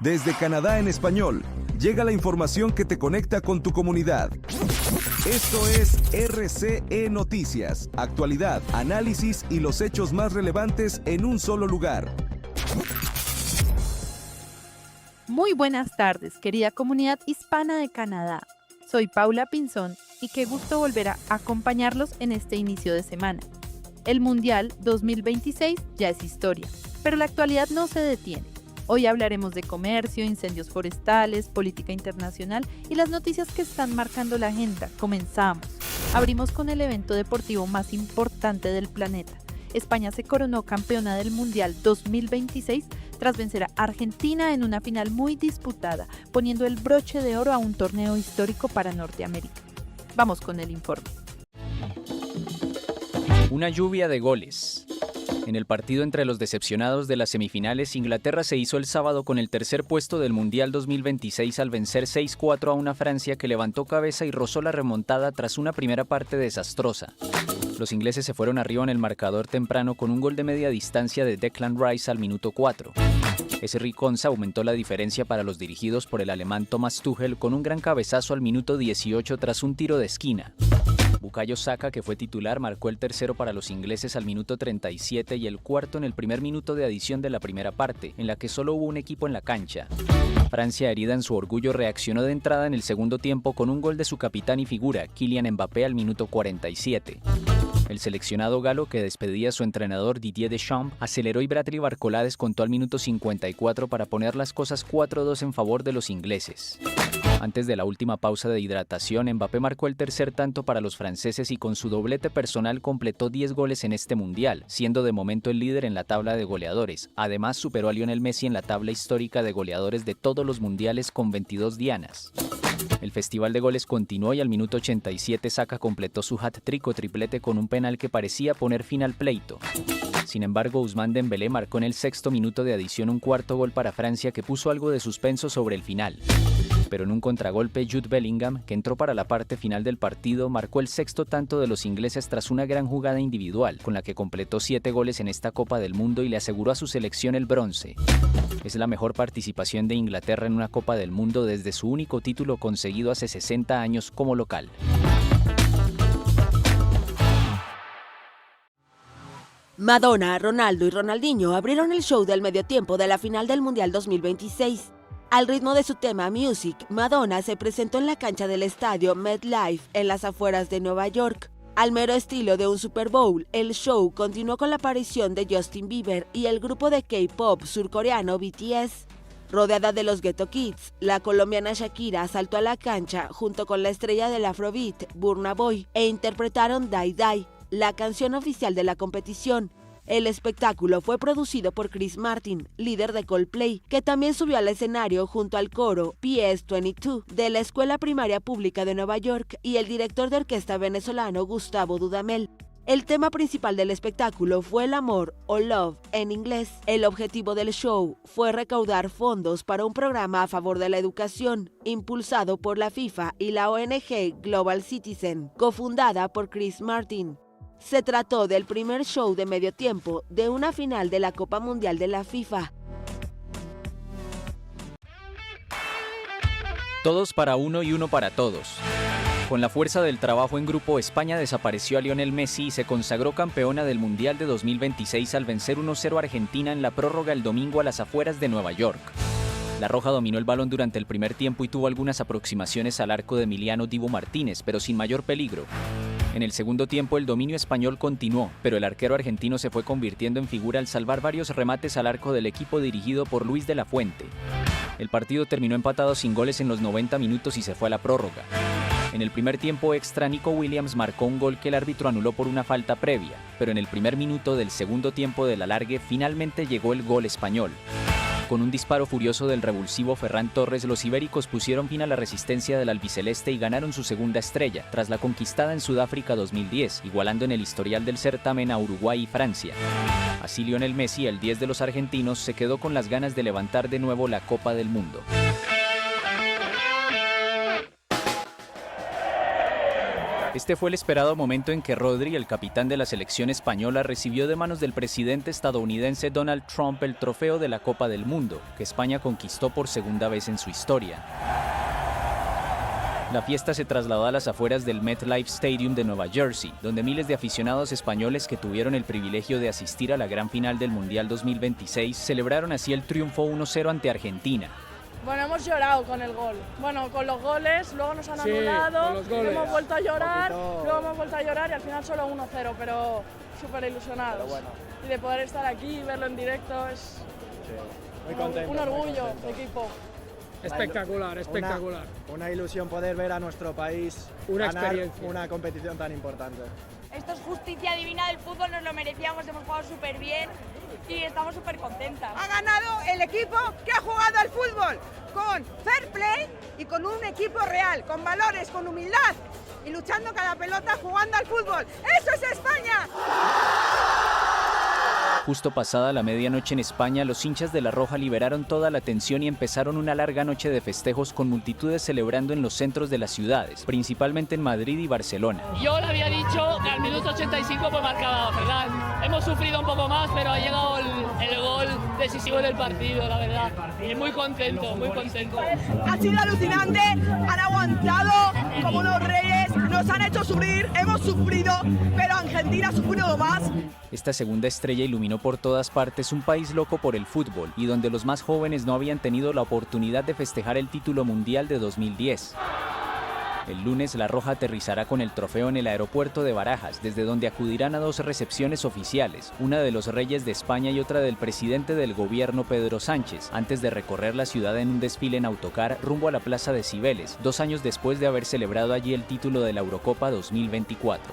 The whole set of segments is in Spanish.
Desde Canadá en español, llega la información que te conecta con tu comunidad. Esto es RCE Noticias, actualidad, análisis y los hechos más relevantes en un solo lugar. Muy buenas tardes, querida comunidad hispana de Canadá. Soy Paula Pinzón y qué gusto volver a acompañarlos en este inicio de semana. El Mundial 2026 ya es historia, pero la actualidad no se detiene. Hoy hablaremos de comercio, incendios forestales, política internacional y las noticias que están marcando la agenda. Comenzamos. Abrimos con el evento deportivo más importante del planeta. España se coronó campeona del Mundial 2026 tras vencer a Argentina en una final muy disputada, poniendo el broche de oro a un torneo histórico para Norteamérica. Vamos con el informe. Una lluvia de goles. En el partido entre los decepcionados de las semifinales, Inglaterra se hizo el sábado con el tercer puesto del Mundial 2026 al vencer 6-4 a una Francia que levantó cabeza y rozó la remontada tras una primera parte desastrosa. Los ingleses se fueron arriba en el marcador temprano con un gol de media distancia de Declan Rice al minuto 4. Ese Riconza aumentó la diferencia para los dirigidos por el alemán Thomas Tuchel con un gran cabezazo al minuto 18 tras un tiro de esquina. Bukayo Saka, que fue titular, marcó el tercero para los ingleses al minuto 37 y el cuarto en el primer minuto de adición de la primera parte, en la que solo hubo un equipo en la cancha. Francia, herida en su orgullo, reaccionó de entrada en el segundo tiempo con un gol de su capitán y figura, Kylian Mbappé, al minuto 47. El seleccionado galo, que despedía a su entrenador Didier Deschamps, aceleró y Bradley Barcola descontó al minuto 54 para poner las cosas 4-2 en favor de los ingleses. Antes de la última pausa de hidratación, Mbappé marcó el tercer tanto para los franceses y con su doblete personal completó 10 goles en este mundial, siendo de momento el líder en la tabla de goleadores. Además, superó a Lionel Messi en la tabla histórica de goleadores de todos los mundiales con 22 dianas. El festival de goles continuó y al minuto 87 Saka completó su hat-trick o triplete con un penal que parecía poner fin al pleito. Sin embargo, Ousmane Dembélé marcó en el sexto minuto de adición un cuarto gol para Francia que puso algo de suspenso sobre el final. Pero en un contragolpe, Jude Bellingham, que entró para la parte final del partido, marcó el sexto tanto de los ingleses tras una gran jugada individual, con la que completó 7 goles en esta Copa del Mundo y le aseguró a su selección el bronce. Es la mejor participación de Inglaterra en una Copa del Mundo desde su único título conseguido hace 60 años como local. Madonna, Ronaldo y Ronaldinho abrieron el show del mediotiempo de la final del Mundial 2026. Al ritmo de su tema Music, Madonna se presentó en la cancha del estadio MetLife en las afueras de Nueva York. Al mero estilo de un Super Bowl, el show continuó con la aparición de Justin Bieber y el grupo de K-pop surcoreano BTS. Rodeada de los Ghetto Kids, la colombiana Shakira saltó a la cancha junto con la estrella del Afrobeat, Burna Boy, e interpretaron Die Die, la canción oficial de la competición. El espectáculo fue producido por Chris Martin, líder de Coldplay, que también subió al escenario junto al coro PS22 de la Escuela Primaria Pública de Nueva York y el director de orquesta venezolano Gustavo Dudamel. El tema principal del espectáculo fue el amor o love en inglés. El objetivo del show fue recaudar fondos para un programa a favor de la educación, impulsado por la FIFA y la ONG Global Citizen, cofundada por Chris Martin. Se trató del primer show de medio tiempo de una final de la Copa Mundial de la FIFA. Todos para uno y uno para todos. Con la fuerza del trabajo en grupo, España desapareció a Lionel Messi y se consagró campeona del Mundial de 2026 al vencer 1-0 a Argentina en la prórroga el domingo a las afueras de Nueva York. La Roja dominó el balón durante el primer tiempo y tuvo algunas aproximaciones al arco de Emiliano Dibu Martínez, pero sin mayor peligro. En el segundo tiempo el dominio español continuó, pero el arquero argentino se fue convirtiendo en figura al salvar varios remates al arco del equipo dirigido por Luis de la Fuente. El partido terminó empatado sin goles en los 90 minutos y se fue a la prórroga. En el primer tiempo extra, Nico Williams marcó un gol que el árbitro anuló por una falta previa, pero en el primer minuto del segundo tiempo del alargue finalmente llegó el gol español. Con un disparo furioso del revulsivo Ferran Torres, los ibéricos pusieron fin a la resistencia del albiceleste y ganaron su segunda estrella, tras la conquistada en Sudáfrica 2010, igualando en el historial del certamen a Uruguay y Francia. Así Lionel Messi, el 10 de los argentinos, se quedó con las ganas de levantar de nuevo la Copa del Mundo. Este fue el esperado momento en que Rodri, el capitán de la selección española, recibió de manos del presidente estadounidense Donald Trump el trofeo de la Copa del Mundo, que España conquistó por segunda vez en su historia. La fiesta se trasladó a las afueras del MetLife Stadium de Nueva Jersey, donde miles de aficionados españoles que tuvieron el privilegio de asistir a la gran final del Mundial 2026 celebraron así el triunfo 1-0 ante Argentina. Bueno, hemos llorado con el gol. Bueno, con los goles, luego nos han anulado, hemos vuelto a llorar, luego hemos vuelto a llorar y al final solo 1-0, pero súper ilusionados. Bueno. Y de poder estar aquí y verlo en directo es muy contento, un orgullo de equipo. Espectacular, espectacular. Una ilusión poder ver a nuestro país ganar una competición tan importante. Esto es justicia divina del fútbol, nos lo merecíamos, hemos jugado súper bien y estamos súper contentas. Ha ganado el equipo que ha jugado al fútbol con fair play y con un equipo real, con valores, con humildad y luchando cada pelota jugando al fútbol. ¡Eso es España! Justo pasada la medianoche en España, los hinchas de La Roja liberaron toda la tensión y empezaron una larga noche de festejos con multitudes celebrando en los centros de las ciudades, principalmente en Madrid y Barcelona. Yo le había dicho que al minuto 85 pues marcaba Ferran. Hemos sufrido un poco más, pero ha llegado el gol decisivo del partido, la verdad. Y muy contento, muy contento. Ha sido alucinante, han aguantado como unos reyes, nos han hecho sufrir, hemos sufrido, pero Argentina ha sufrido más. Esta segunda estrella iluminó por todas partes un país loco por el fútbol y donde los más jóvenes no habían tenido la oportunidad de festejar el título mundial de 2010. El lunes La Roja aterrizará con el trofeo en el aeropuerto de Barajas, desde donde acudirán a dos recepciones oficiales, una de los reyes de España y otra del presidente del gobierno Pedro Sánchez, antes de recorrer la ciudad en un desfile en autocar rumbo a la Plaza de Cibeles, 2 años después de haber celebrado allí el título de la Eurocopa 2024.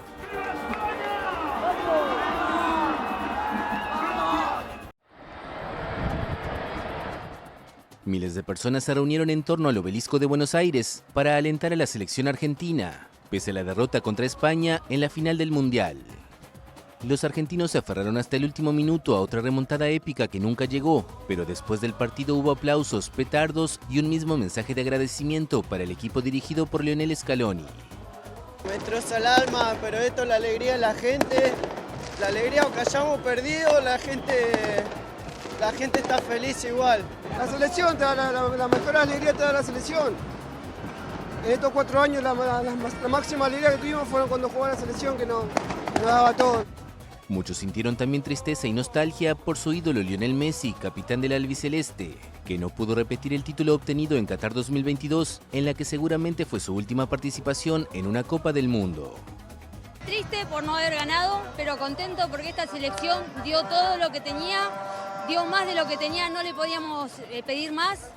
Miles de personas se reunieron en torno al Obelisco de Buenos Aires para alentar a la selección argentina, pese a la derrota contra España en la final del Mundial. Los argentinos se aferraron hasta el último minuto a otra remontada épica que nunca llegó, pero después del partido hubo aplausos, petardos y un mismo mensaje de agradecimiento para el equipo dirigido por Lionel Scaloni. Me destroza el alma, pero esto es la alegría de la gente. La alegría aunque hayamos perdido, la gente está feliz igual. La selección te da la mejor alegría, te da la selección. En estos 4 años la máxima alegría que tuvimos fueron cuando jugaba la selección, que nos daba todo. Muchos sintieron también tristeza y nostalgia por su ídolo Lionel Messi, capitán del albiceleste, que no pudo repetir el título obtenido en Qatar 2022, en la que seguramente fue su última participación en una Copa del Mundo. Triste por no haber ganado, pero contento porque esta selección dio todo lo que tenía, dio más de lo que tenía, no le podíamos pedir más.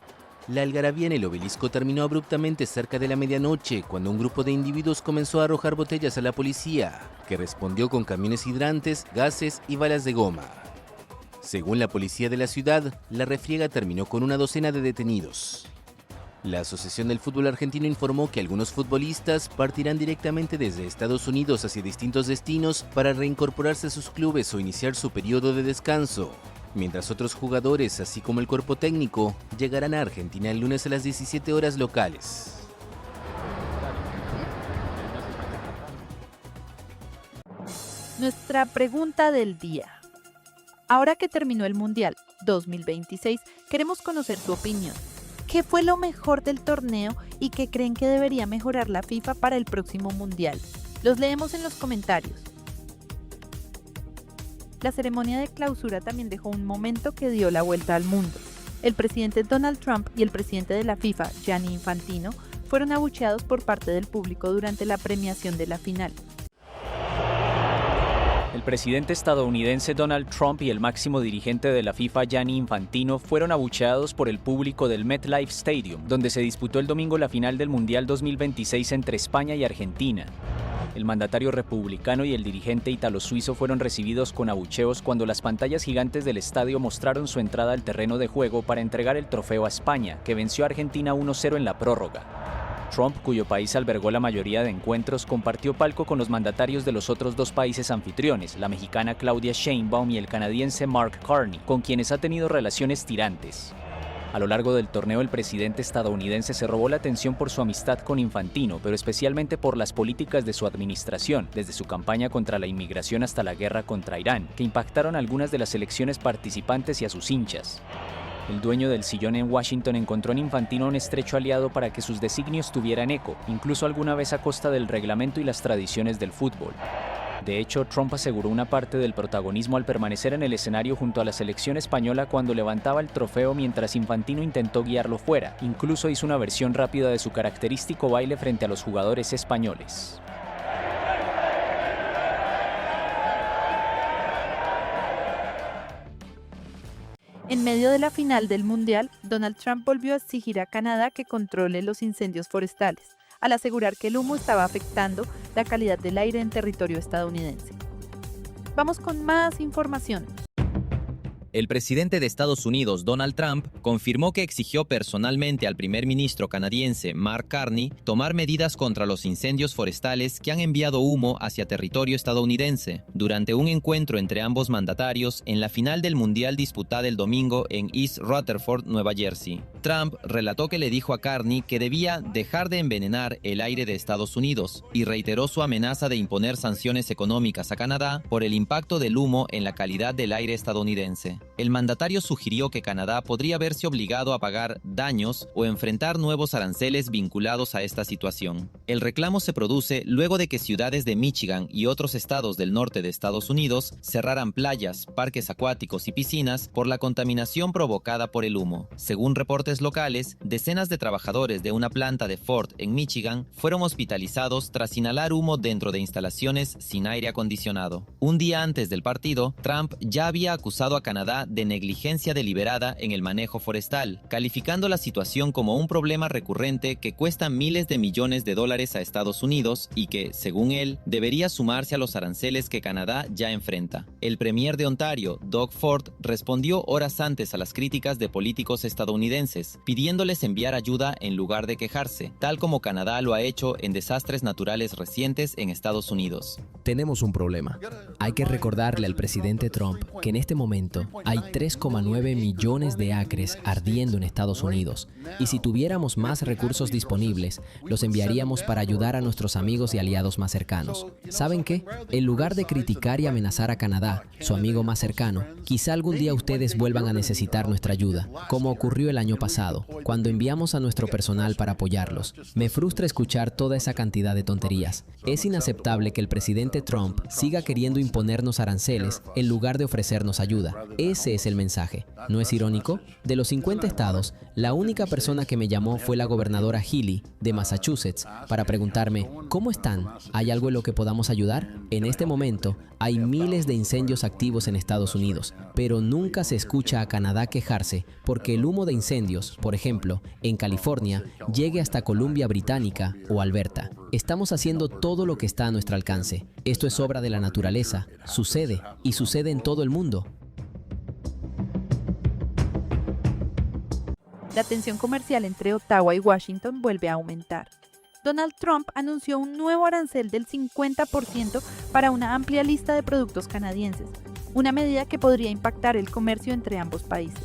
La algarabía en el obelisco terminó abruptamente cerca de la medianoche, cuando un grupo de individuos comenzó a arrojar botellas a la policía, que respondió con camiones hidrantes, gases y balas de goma. Según la policía de la ciudad, la refriega terminó con una docena de detenidos. La Asociación del Fútbol Argentino informó que algunos futbolistas partirán directamente desde Estados Unidos hacia distintos destinos para reincorporarse a sus clubes o iniciar su periodo de descanso, mientras otros jugadores, así como el cuerpo técnico, llegarán a Argentina el lunes a las 17 horas locales. Nuestra pregunta del día. Ahora que terminó el Mundial 2026, queremos conocer su opinión. ¿Qué fue lo mejor del torneo y qué creen que debería mejorar la FIFA para el próximo Mundial? Los leemos en los comentarios. La ceremonia de clausura también dejó un momento que dio la vuelta al mundo. El presidente Donald Trump y el presidente de la FIFA, Gianni Infantino, fueron abucheados por parte del público durante la premiación de la final. El presidente estadounidense Donald Trump y el máximo dirigente de la FIFA, Gianni Infantino, fueron abucheados por el público del MetLife Stadium, donde se disputó el domingo la final del Mundial 2026 entre España y Argentina. El mandatario republicano y el dirigente ítalo-suizo fueron recibidos con abucheos cuando las pantallas gigantes del estadio mostraron su entrada al terreno de juego para entregar el trofeo a España, que venció a Argentina 1-0 en la prórroga. Trump, cuyo país albergó la mayoría de encuentros, compartió palco con los mandatarios de los otros dos países anfitriones, la mexicana Claudia Sheinbaum y el canadiense Mark Carney, con quienes ha tenido relaciones tirantes. A lo largo del torneo, el presidente estadounidense se robó la atención por su amistad con Infantino, pero especialmente por las políticas de su administración, desde su campaña contra la inmigración hasta la guerra contra Irán, que impactaron algunas de las elecciones participantes y a sus hinchas. El dueño del sillón en Washington encontró en Infantino un estrecho aliado para que sus designios tuvieran eco, incluso alguna vez a costa del reglamento y las tradiciones del fútbol. De hecho, Trump aseguró una parte del protagonismo al permanecer en el escenario junto a la selección española cuando levantaba el trofeo mientras Infantino intentó guiarlo fuera. Incluso hizo una versión rápida de su característico baile frente a los jugadores españoles. En medio de la final del Mundial, Donald Trump volvió a exigir a Canadá que controle los incendios forestales, al asegurar que el humo estaba afectando la calidad del aire en territorio estadounidense. Vamos con más información. El presidente de Estados Unidos, Donald Trump, confirmó que exigió personalmente al primer ministro canadiense, Mark Carney, tomar medidas contra los incendios forestales que han enviado humo hacia territorio estadounidense, durante un encuentro entre ambos mandatarios en la final del Mundial disputada el domingo en East Rutherford, Nueva Jersey. Trump relató que le dijo a Carney que debía dejar de envenenar el aire de Estados Unidos y reiteró su amenaza de imponer sanciones económicas a Canadá por el impacto del humo en la calidad del aire estadounidense. El mandatario sugirió que Canadá podría verse obligado a pagar daños o enfrentar nuevos aranceles vinculados a esta situación. El reclamo se produce luego de que ciudades de Michigan y otros estados del norte de Estados Unidos cerraran playas, parques acuáticos y piscinas por la contaminación provocada por el humo. Según reportes locales, decenas de trabajadores de una planta de Ford en Michigan fueron hospitalizados tras inhalar humo dentro de instalaciones sin aire acondicionado. Un día antes del partido, Trump ya había acusado a Canadá de negligencia deliberada en el manejo forestal, calificando la situación como un problema recurrente que cuesta miles de millones de dólares a Estados Unidos y que, según él, debería sumarse a los aranceles que Canadá ya enfrenta. El premier de Ontario, Doug Ford, respondió horas antes a las críticas de políticos estadounidenses, pidiéndoles enviar ayuda en lugar de quejarse, tal como Canadá lo ha hecho en desastres naturales recientes en Estados Unidos. Tenemos un problema. Hay que recordarle al presidente Trump que en este momento hay 3,9 millones de acres ardiendo en Estados Unidos, y si tuviéramos más recursos disponibles, los enviaríamos para ayudar a nuestros amigos y aliados más cercanos. ¿Saben qué? En lugar de criticar y amenazar a Canadá, su amigo más cercano, quizá algún día ustedes vuelvan a necesitar nuestra ayuda, como ocurrió el año pasado, cuando enviamos a nuestro personal para apoyarlos. Me frustra escuchar toda esa cantidad de tonterías. Es inaceptable que el presidente Trump siga queriendo imponernos aranceles en lugar de ofrecernos ayuda. Ese es el mensaje. ¿No es irónico? De los 50 estados, la única persona que me llamó fue la gobernadora Healy, de Massachusetts, para preguntarme, ¿cómo están? ¿Hay algo en lo que podamos ayudar? En este momento, hay miles de incendios activos en Estados Unidos, pero nunca se escucha a Canadá quejarse porque el humo de incendios, por ejemplo, en California, llegue hasta Columbia Británica o Alberta. Estamos haciendo todo lo que está a nuestro alcance. Esto es obra de la naturaleza. Sucede, y sucede en todo el mundo. La tensión comercial entre Ottawa y Washington vuelve a aumentar. Donald Trump anunció un nuevo arancel del 50% para una amplia lista de productos canadienses, una medida que podría impactar el comercio entre ambos países.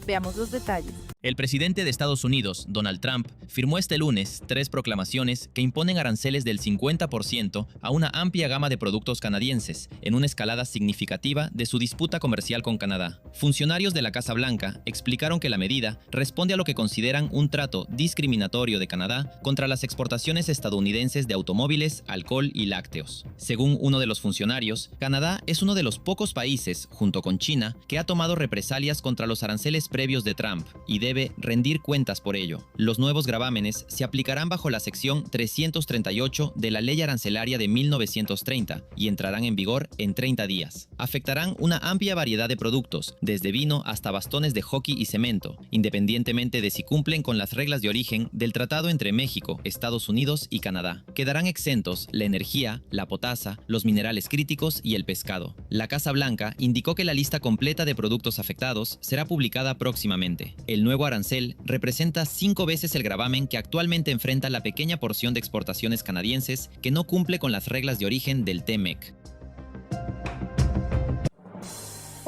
Veamos los detalles. El presidente de Estados Unidos, Donald Trump, firmó este lunes 3 proclamaciones que imponen aranceles del 50% a una amplia gama de productos canadienses, en una escalada significativa de su disputa comercial con Canadá. Funcionarios de la Casa Blanca explicaron que la medida responde a lo que consideran un trato discriminatorio de Canadá contra las exportaciones estadounidenses de automóviles, alcohol y lácteos. Según uno de los funcionarios, Canadá es uno de los pocos países, junto con China, que ha tomado represalias contra los aranceles previos de Trump y debe rendir cuentas por ello. Los nuevos gravámenes se aplicarán bajo la sección 338 de la Ley Arancelaria de 1930 y entrarán en vigor en 30 días. Afectarán una amplia variedad de productos, desde vino hasta bastones de hockey y cemento, independientemente de si cumplen con las reglas de origen del tratado entre México, Estados Unidos y Canadá. Quedarán exentos la energía, la potasa, los minerales críticos y el pescado. La Casa Blanca indicó que la lista completa de productos afectados será publicada próximamente. El nuevo arancel representa 5 veces el gravamen que actualmente enfrenta la pequeña porción de exportaciones canadienses que no cumple con las reglas de origen del TMEC.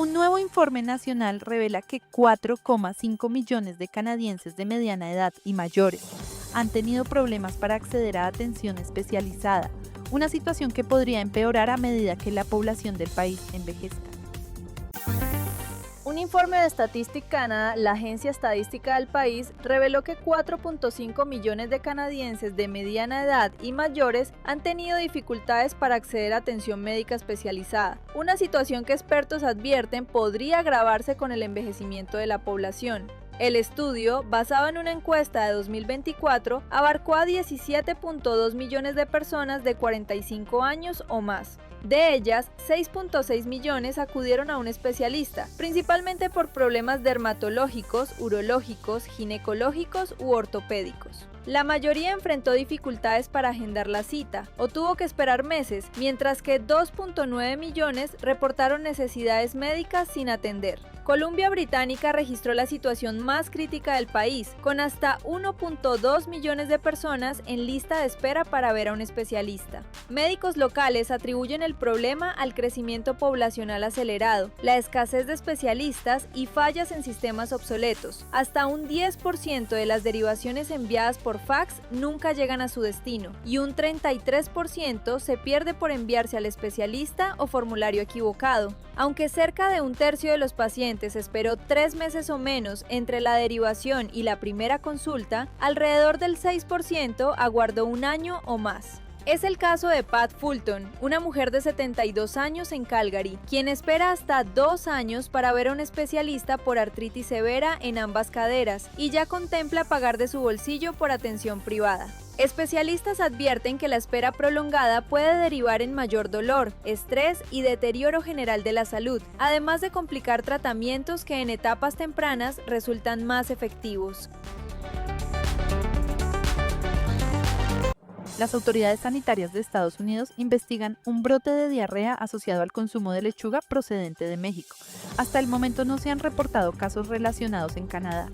Un nuevo informe nacional revela que 4,5 millones de canadienses de mediana edad y mayores han tenido problemas para acceder a atención especializada, una situación que podría empeorar a medida que la población del país envejezca. Un informe de Statistics Canada, la agencia estadística del país, reveló que 4.5 millones de canadienses de mediana edad y mayores han tenido dificultades para acceder a atención médica especializada, una situación que expertos advierten podría agravarse con el envejecimiento de la población. El estudio, basado en una encuesta de 2024, abarcó a 17.2 millones de personas de 45 años o más. De ellas, 6.6 millones acudieron a un especialista, principalmente por problemas dermatológicos, urológicos, ginecológicos u ortopédicos. La mayoría enfrentó dificultades para agendar la cita o tuvo que esperar meses, mientras que 2.9 millones reportaron necesidades médicas sin atender. Columbia Británica registró la situación más crítica del país, con hasta 1.2 millones de personas en lista de espera para ver a un especialista. Médicos locales atribuyen el problema al crecimiento poblacional acelerado, la escasez de especialistas y fallas en sistemas obsoletos. Hasta un 10% de las derivaciones enviadas por fax nunca llegan a su destino y un 33% se pierde por enviarse al especialista o formulario equivocado. Aunque cerca de un tercio de los pacientes esperó 3 meses o menos entre la derivación y la primera consulta, alrededor del 6% aguardó un año o más. Es el caso de Pat Fulton, una mujer de 72 años en Calgary, quien espera hasta 2 años para ver a un especialista por artritis severa en ambas caderas y ya contempla pagar de su bolsillo por atención privada. Especialistas advierten que la espera prolongada puede derivar en mayor dolor, estrés y deterioro general de la salud, además de complicar tratamientos que en etapas tempranas resultan más efectivos. Las autoridades sanitarias de Estados Unidos investigan un brote de diarrea asociado al consumo de lechuga procedente de México. Hasta el momento no se han reportado casos relacionados en Canadá.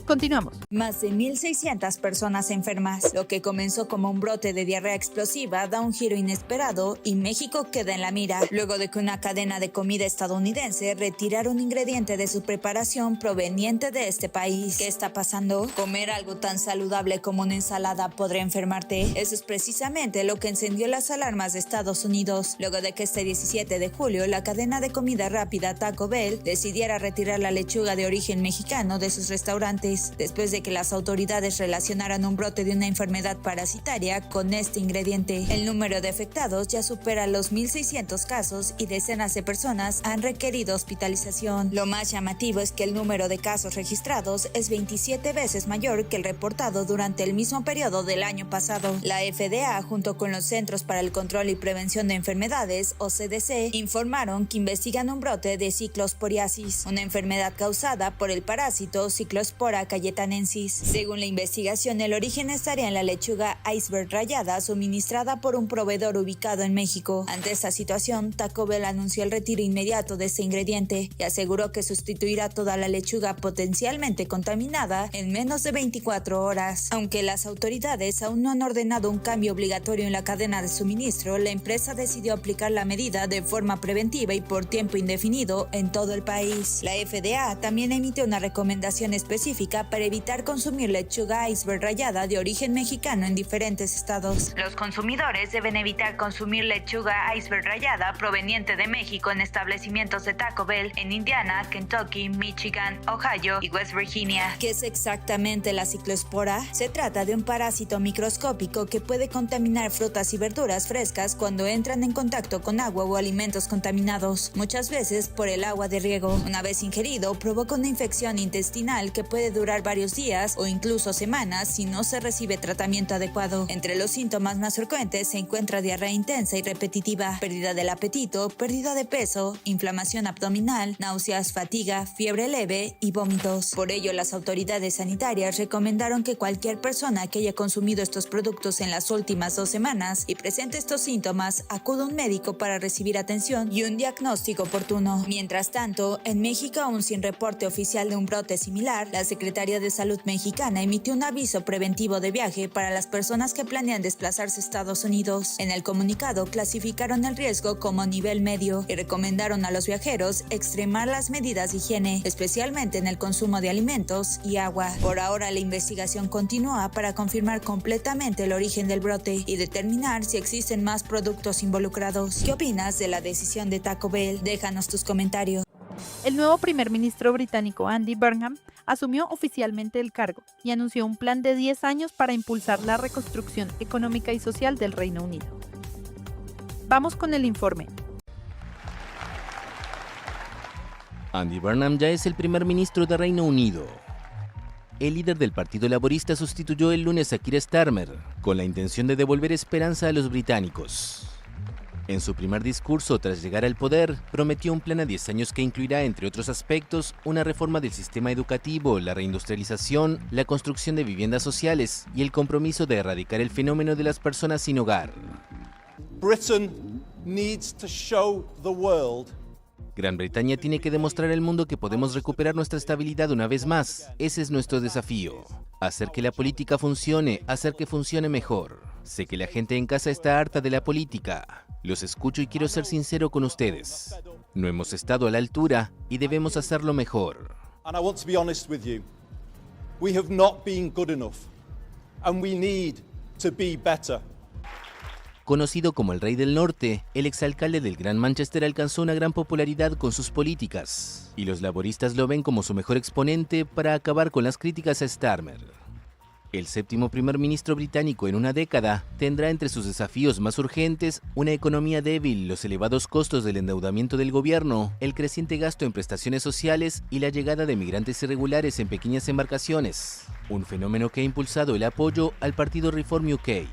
Continuamos. Más de 1.600 personas enfermas. Lo que comenzó como un brote de diarrea explosiva da un giro inesperado y México queda en la mira, luego de que una cadena de comida estadounidense retirara un ingrediente de su preparación proveniente de este país. ¿Qué está pasando? ¿Comer algo tan saludable como una ensalada podría enfermarte? Eso es precisamente lo que encendió las alarmas de Estados Unidos, luego de que este 17 de julio la cadena de comida rápida Taco Bell decidiera retirar la lechuga de origen mexicano de sus restaurantes, después de que las autoridades relacionaran un brote de una enfermedad parasitaria con este ingrediente. El número de afectados ya supera los 1.600 casos y decenas de personas han requerido hospitalización. Lo más llamativo es que el número de casos registrados es 27 veces mayor que el reportado durante el mismo periodo del año pasado. La FDA, junto con los Centros para el Control y Prevención de Enfermedades, o CDC, informaron que investigan un brote de ciclosporiasis, una enfermedad causada por el parásito Cyclospora cayetanensis. Según la investigación, el origen estaría en la lechuga iceberg rallada suministrada por un proveedor ubicado en México. Ante esta situación, Taco Bell anunció el retiro inmediato de este ingrediente y aseguró que sustituirá toda la lechuga potencialmente contaminada en menos de 24 horas. Aunque las autoridades aún no han ordenado un cambio obligatorio en la cadena de suministro, la empresa decidió aplicar la medida de forma preventiva y por tiempo indefinido en todo el país. La FDA también emitió una recomendación específica para evitar consumir lechuga iceberg rallada de origen mexicano en diferentes estados. Los consumidores deben evitar consumir lechuga iceberg rallada proveniente de México en establecimientos de Taco Bell en Indiana, Kentucky, Michigan, Ohio y West Virginia. ¿Qué es exactamente la ciclospora? Se trata de un parásito microscópico que puede contaminar frutas y verduras frescas cuando entran en contacto con agua o alimentos contaminados, muchas veces por el agua de riego. Una vez ingerido, provoca una infección intestinal que puede durar varios días o incluso semanas si no se recibe tratamiento adecuado. Entre los síntomas más frecuentes se encuentra diarrea intensa y repetitiva, pérdida del apetito, pérdida de peso, inflamación abdominal, náuseas, fatiga, fiebre leve y vómitos. Por ello, las autoridades sanitarias recomendaron que cualquier persona que haya consumido estos productos en las últimas 2 semanas y presente estos síntomas acuda a un médico para recibir atención y un diagnóstico oportuno. Mientras tanto, en México, aún sin reporte oficial de un brote similar, la Secretaría Secretaría de Salud mexicana emitió un aviso preventivo de viaje para las personas que planean desplazarse a Estados Unidos. En el comunicado clasificaron el riesgo como nivel medio y recomendaron a los viajeros extremar las medidas de higiene, especialmente en el consumo de alimentos y agua. Por ahora, la investigación continúa para confirmar completamente el origen del brote y determinar si existen más productos involucrados. ¿Qué opinas de la decisión de Taco Bell? Déjanos tus comentarios. El nuevo primer ministro británico Andy Burnham asumió oficialmente el cargo y anunció un plan de 10 años para impulsar la reconstrucción económica y social del Reino Unido. Vamos con el informe. Andy Burnham ya es el primer ministro de Reino Unido. El líder del Partido Laborista sustituyó el lunes a Keir Starmer, con la intención de devolver esperanza a los británicos. En su primer discurso tras llegar al poder, prometió un plan a 10 años que incluirá, entre otros aspectos, una reforma del sistema educativo, la reindustrialización, la construcción de viviendas sociales y el compromiso de erradicar el fenómeno de las personas sin hogar. Britain needs to show the world. Gran Bretaña tiene que demostrar al mundo que podemos recuperar nuestra estabilidad una vez más. Ese es nuestro desafío. Hacer que la política funcione, hacer que funcione mejor. Sé que la gente en casa está harta de la política. Los escucho y quiero ser sincero con ustedes. No hemos estado a la altura y debemos hacerlo mejor. And I want to be honest with you. We have not been good enough. And we need to be better. Conocido como el Rey del Norte, el exalcalde del Gran Manchester alcanzó una gran popularidad con sus políticas, y los laboristas lo ven como su mejor exponente para acabar con las críticas a Starmer. El séptimo primer ministro británico en una década tendrá entre sus desafíos más urgentes una economía débil, los elevados costos del endeudamiento del gobierno, el creciente gasto en prestaciones sociales y la llegada de migrantes irregulares en pequeñas embarcaciones, un fenómeno que ha impulsado el apoyo al partido Reform UK.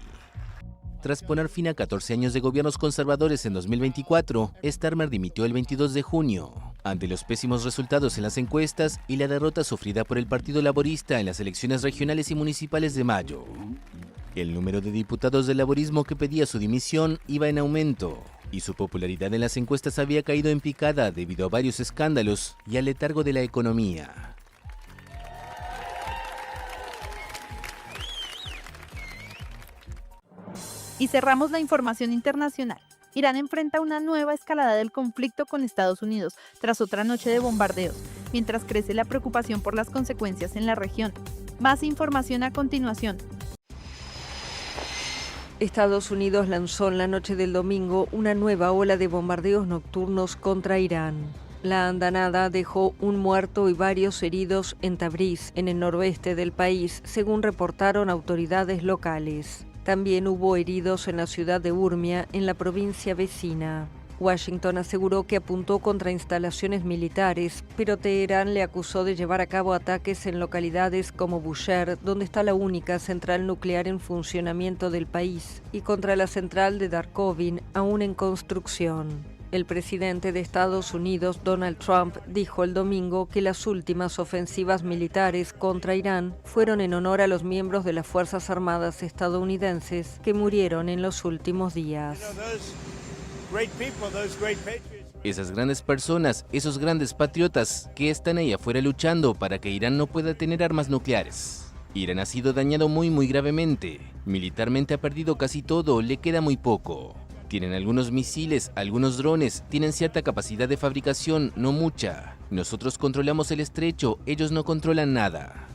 Tras poner fin a 14 años de gobiernos conservadores en 2024, Starmer dimitió el 22 de junio, ante los pésimos resultados en las encuestas y la derrota sufrida por el Partido Laborista en las elecciones regionales y municipales de mayo. El número de diputados del laborismo que pedía su dimisión iba en aumento, y su popularidad en las encuestas había caído en picada debido a varios escándalos y al letargo de la economía. Y cerramos la información internacional. Irán enfrenta una nueva escalada del conflicto con Estados Unidos tras otra noche de bombardeos, mientras crece la preocupación por las consecuencias en la región. Más información a continuación. Estados Unidos lanzó en la noche del domingo una nueva ola de bombardeos nocturnos contra Irán. La andanada dejó un muerto y varios heridos en Tabriz, en el noroeste del país, según reportaron autoridades locales. También hubo heridos en la ciudad de Urmia, en la provincia vecina. Washington aseguró que apuntó contra instalaciones militares, pero Teherán le acusó de llevar a cabo ataques en localidades como Bushehr, donde está la única central nuclear en funcionamiento del país, y contra la central de Darkovin, aún en construcción. El presidente de Estados Unidos, Donald Trump, dijo el domingo que las últimas ofensivas militares contra Irán fueron en honor a los miembros de las Fuerzas Armadas estadounidenses que murieron en los últimos días. Esas grandes personas, esos grandes patriotas que están ahí afuera luchando para que Irán no pueda tener armas nucleares. Irán ha sido dañado muy gravemente. Militarmente ha perdido casi todo, le queda muy poco. Tienen algunos misiles, algunos drones, tienen cierta capacidad de fabricación, no mucha. Nosotros controlamos el estrecho, ellos no controlan nada.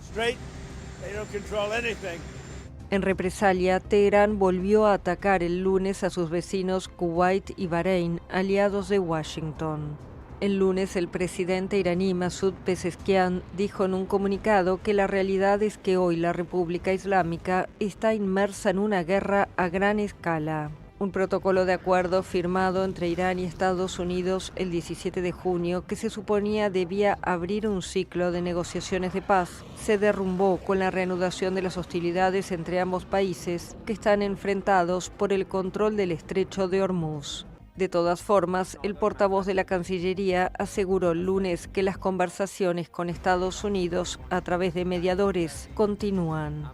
En represalia, Teherán volvió a atacar el lunes a sus vecinos Kuwait y Bahrein, aliados de Washington. El lunes, el presidente iraní Masoud Pezeshkian dijo en un comunicado que la realidad es que hoy la República Islámica está inmersa en una guerra a gran escala. Un protocolo de acuerdo firmado entre Irán y Estados Unidos el 17 de junio, que se suponía debía abrir un ciclo de negociaciones de paz, se derrumbó con la reanudación de las hostilidades entre ambos países, que están enfrentados por el control del estrecho de Hormuz. De todas formas, el portavoz de la Cancillería aseguró el lunes que las conversaciones con Estados Unidos, a través de mediadores, continúan.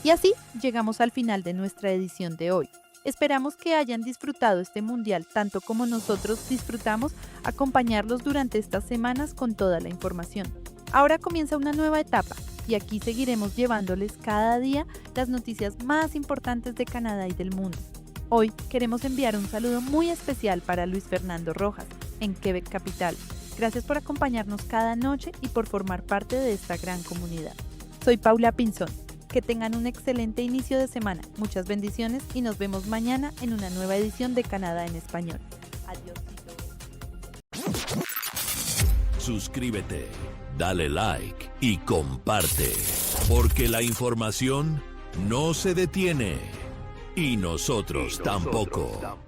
Y así llegamos al final de nuestra edición de hoy. Esperamos que hayan disfrutado este mundial tanto como nosotros disfrutamos acompañarlos durante estas semanas con toda la información. Ahora comienza una nueva etapa y aquí seguiremos llevándoles cada día las noticias más importantes de Canadá y del mundo. Hoy queremos enviar un saludo muy especial para Luis Fernando Rojas, en Quebec Capital. Gracias por acompañarnos cada noche y por formar parte de esta gran comunidad. Soy Paula Pinzón. Que tengan un excelente inicio de semana. Muchas bendiciones y nos vemos mañana en una nueva edición de Canadá en Español. Adiós. Suscríbete, dale like y comparte, porque la información no se detiene y nosotros tampoco.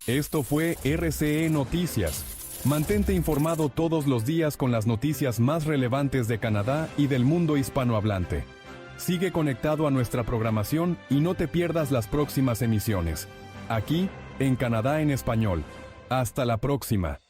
Esto fue RCE Noticias. Mantente informado todos los días con las noticias más relevantes de Canadá y del mundo hispanohablante. Sigue conectado a nuestra programación y no te pierdas las próximas emisiones. Aquí, en Canadá en Español. Hasta la próxima.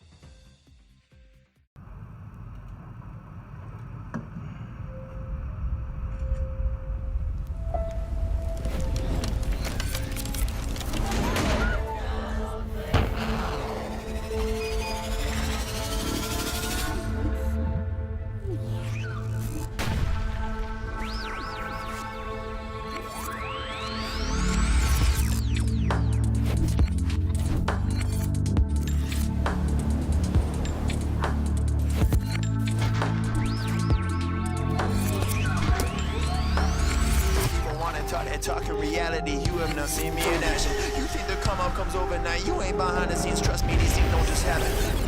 Talking reality, you have not seen me in action. You think the come up comes overnight, you ain't behind the scenes, trust me, these things don't just happen.